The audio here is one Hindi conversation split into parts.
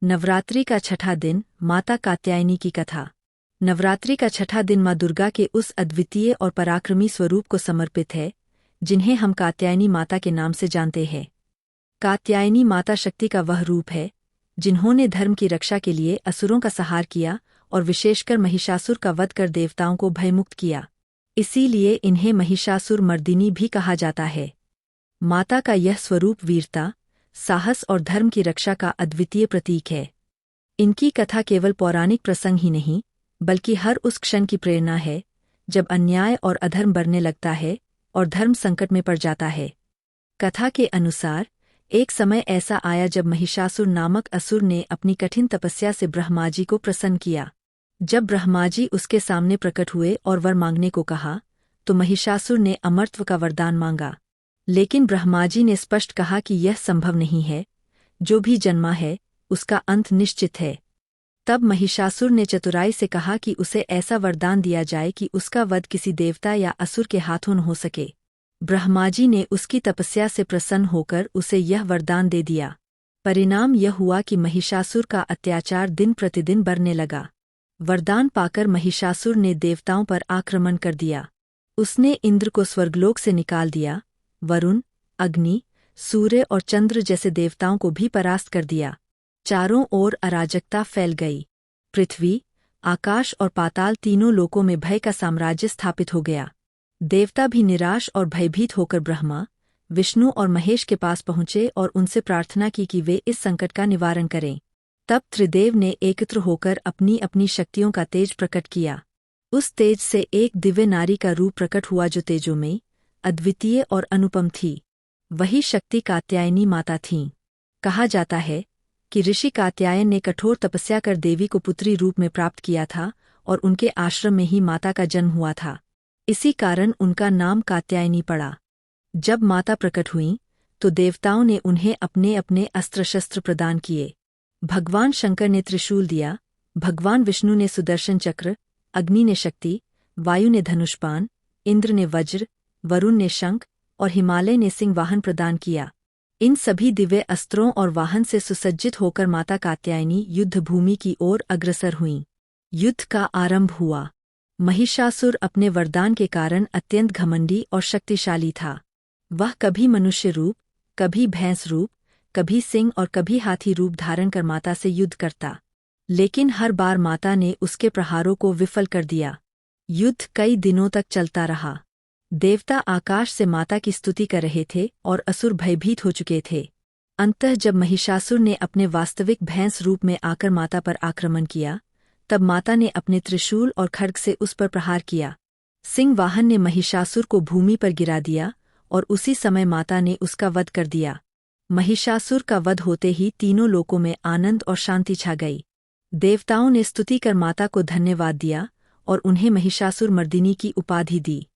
नवरात्रि का छठा दिन, माता कात्यायनी की कथा। नवरात्रि का छठा दिन माँ दुर्गा के उस अद्वितीय और पराक्रमी स्वरूप को समर्पित है, जिन्हें हम कात्यायनी माता के नाम से जानते हैं। कात्यायनी माता शक्ति का वह रूप है, जिन्होंने धर्म की रक्षा के लिए असुरों का संहार किया और विशेषकर महिषासुर का वध कर देवताओं को भयमुक्त किया। इसीलिए इन्हें महिषासुर मर्दिनी भी कहा जाता है। माता का यह स्वरूप वीरता, साहस और धर्म की रक्षा का अद्वितीय प्रतीक है। इनकी कथा केवल पौराणिक प्रसंग ही नहीं, बल्कि हर उस क्षण की प्रेरणा है, जब अन्याय और अधर्म बढ़ने लगता है और धर्म संकट में पड़ जाता है। कथा के अनुसार, एक समय ऐसा आया जब महिषासुर नामक असुर ने अपनी कठिन तपस्या से ब्रह्माजी को प्रसन्न किया। जब ब्रह्माजी उसके सामने प्रकट हुए और वर मांगने को कहा, तो महिषासुर ने अमरत्व का वरदान मांगा। लेकिन ब्रह्माजी ने स्पष्ट कहा कि यह संभव नहीं है, जो भी जन्मा है, उसका अंत निश्चित है। तब महिषासुर ने चतुराई से कहा कि उसे ऐसा वरदान दिया जाए कि उसका वध किसी देवता या असुर के हाथों न हो सके। ब्रह्माजी ने उसकी तपस्या से प्रसन्न होकर उसे यह वरदान दे दिया। परिणाम यह हुआ कि महिषासुर का अत्याचार दिन प्रतिदिन बढ़ने लगा। वरदान पाकर महिषासुर ने देवताओं पर आक्रमण कर दिया। उसने इंद्र को स्वर्गलोक से निकाल दिया, वरुण, अग्नि, सूर्य और चंद्र जैसे देवताओं को भी परास्त कर दिया। चारों ओर अराजकता फैल गई। पृथ्वी, आकाश और पाताल तीनों लोकों में भय का साम्राज्य स्थापित हो गया। देवता भी निराश और भयभीत होकर ब्रह्मा, विष्णु और महेश के पास पहुंचे और उनसे प्रार्थना की कि वे इस संकट का निवारण करें। तब त्रिदेव ने एकत्र होकर अपनी अपनी शक्तियों का तेज प्रकट किया। उस तेज से एक दिव्य नारी का रूप प्रकट हुआ जो तेजोमयी, अद्वितीय और अनुपम थी। वही शक्ति कात्यायनी माता थीं। कहा जाता है कि ऋषि कात्यायन ने कठोर तपस्या कर देवी को पुत्री रूप में प्राप्त किया था और उनके आश्रम में ही माता का जन्म हुआ था। इसी कारण उनका नाम कात्यायनी पड़ा। जब माता प्रकट हुईं, तो देवताओं ने उन्हें अपने अपने अस्त्र शस्त्र प्रदान किए। भगवान शंकर ने त्रिशूल दिया, भगवान विष्णु ने सुदर्शन चक्र, अग्नि ने शक्ति, वायु ने धनुष्पान, इंद्र ने वज्र, वरुण ने शंख और हिमालय ने सिंह वाहन प्रदान किया। इन सभी दिव्य अस्त्रों और वाहन से सुसज्जित होकर माता कात्यायनी युद्ध भूमि की ओर अग्रसर हुईं। युद्ध का आरंभ हुआ। महिषासुर अपने वरदान के कारण अत्यंत घमंडी और शक्तिशाली था। वह कभी मनुष्य रूप, कभी भैंस रूप, कभी सिंह और कभी हाथी रूप धारण कर माता से युद्ध करता। लेकिन हर बार माता ने उसके प्रहारों को विफल कर दिया। युद्ध कई दिनों तक चलता रहा। देवता आकाश से माता की स्तुति कर रहे थे और असुर भयभीत हो चुके थे। अंततः जब महिषासुर ने अपने वास्तविक भैंस रूप में आकर माता पर आक्रमण किया, तब माता ने अपने त्रिशूल और खड्ग से उस पर प्रहार किया। सिंह वाहन ने महिषासुर को भूमि पर गिरा दिया और उसी समय माता ने उसका वध कर दिया। महिषासुर का वध होते ही तीनों लोकों में आनंद और शांति छा गई। देवताओं ने स्तुति कर माता को धन्यवाद दिया और उन्हें महिषासुर मर्दिनी की उपाधि दी।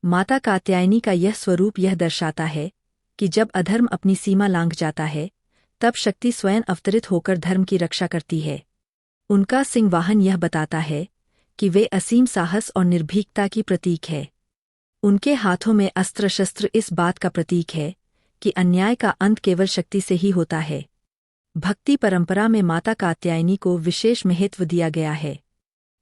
माता कात्यायनी का यह स्वरूप यह दर्शाता है कि जब अधर्म अपनी सीमा लांघ जाता है, तब शक्ति स्वयं अवतरित होकर धर्म की रक्षा करती है। उनका सिंह वाहन यह बताता है कि वे असीम साहस और निर्भीकता की प्रतीक है। उनके हाथों में अस्त्र शस्त्र इस बात का प्रतीक है कि अन्याय का अंत केवल शक्ति से ही होता है। भक्ति परंपरा में माता कात्यायनी को विशेष महत्व दिया गया है।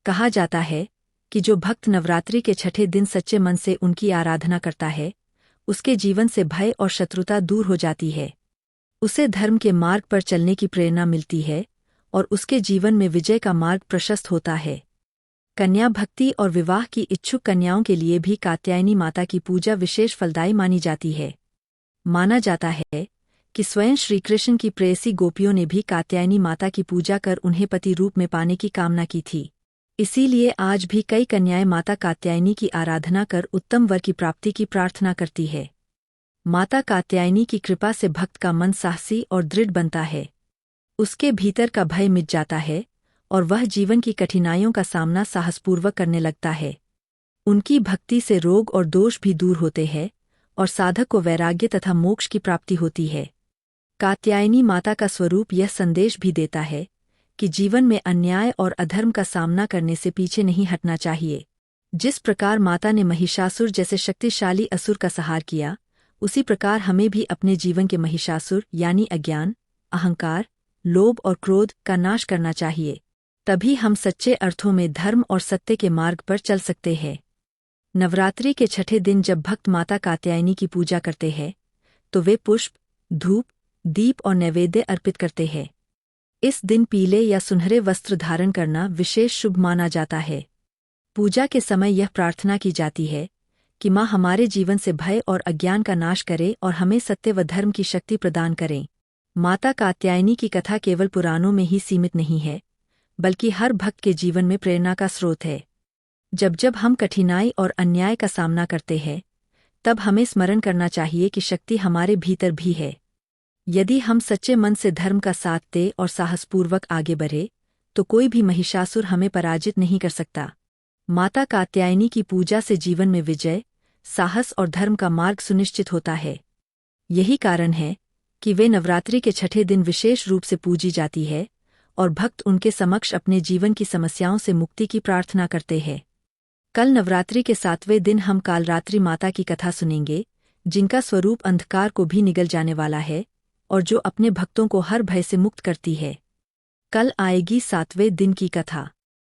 कहा जाता है कि जो भक्त नवरात्रि के छठे दिन सच्चे मन से उनकी आराधना करता है, उसके जीवन से भय और शत्रुता दूर हो जाती है। उसे धर्म के मार्ग पर चलने की प्रेरणा मिलती है और उसके जीवन में विजय का मार्ग प्रशस्त होता है। कन्या भक्ति और विवाह की इच्छुक कन्याओं के लिए भी कात्यायनी माता की पूजा विशेष फलदायी मानी जाती है। माना जाता है कि स्वयं श्रीकृष्ण की प्रेयसी गोपियों ने भी कात्यायनी माता की पूजा कर उन्हें पति रूप में पाने की कामना की थी। इसीलिए आज भी कई कन्याएं माता कात्यायनी की आराधना कर उत्तम वर की प्राप्ति की प्रार्थना करती है। माता कात्यायनी की कृपा से भक्त का मन साहसी और दृढ़ बनता है। उसके भीतर का भय मिट जाता है और वह जीवन की कठिनाइयों का सामना साहसपूर्वक करने लगता है। उनकी भक्ति से रोग और दोष भी दूर होते हैं और साधक को वैराग्य तथा मोक्ष की प्राप्ति होती है। कात्यायनी माता का स्वरूप यह संदेश भी देता है कि जीवन में अन्याय और अधर्म का सामना करने से पीछे नहीं हटना चाहिए। जिस प्रकार माता ने महिषासुर जैसे शक्तिशाली असुर का संहार किया, उसी प्रकार हमें भी अपने जीवन के महिषासुर यानी अज्ञान, अहंकार, लोभ और क्रोध का नाश करना चाहिए। तभी हम सच्चे अर्थों में धर्म और सत्य के मार्ग पर चल सकते हैं। नवरात्रि के छठे दिन जब भक्त माता कात्यायनी की पूजा करते हैं तो वे पुष्प, धूप, दीप और नैवेद्य अर्पित करते हैं। इस दिन पीले या सुनहरे वस्त्र धारण करना विशेष शुभ माना जाता है। पूजा के समय यह प्रार्थना की जाती है कि माँ हमारे जीवन से भय और अज्ञान का नाश करे और हमें सत्य व धर्म की शक्ति प्रदान करें। माता कात्यायनी की कथा केवल पुराणों में ही सीमित नहीं है, बल्कि हर भक्त के जीवन में प्रेरणा का स्रोत है। जब जब हम कठिनाई और अन्याय का सामना करते हैं, तब हमें स्मरण करना चाहिए कि शक्ति हमारे भीतर भी है। यदि हम सच्चे मन से धर्म का साथ दें और साहसपूर्वक आगे बढ़े, तो कोई भी महिषासुर हमें पराजित नहीं कर सकता। माता कात्यायनी की पूजा से जीवन में विजय, साहस और धर्म का मार्ग सुनिश्चित होता है। यही कारण है कि वे नवरात्रि के छठे दिन विशेष रूप से पूजी जाती है और भक्त उनके समक्ष अपने जीवन की समस्याओं से मुक्ति की प्रार्थना करते हैं। कल नवरात्रि के 7वें दिन हम कालरात्रि माता की कथा सुनेंगे, जिनका स्वरूप अंधकार को भी निगल जाने वाला है और जो अपने भक्तों को हर भय से मुक्त करती है। कल आएगी 7वें दिन की कथा।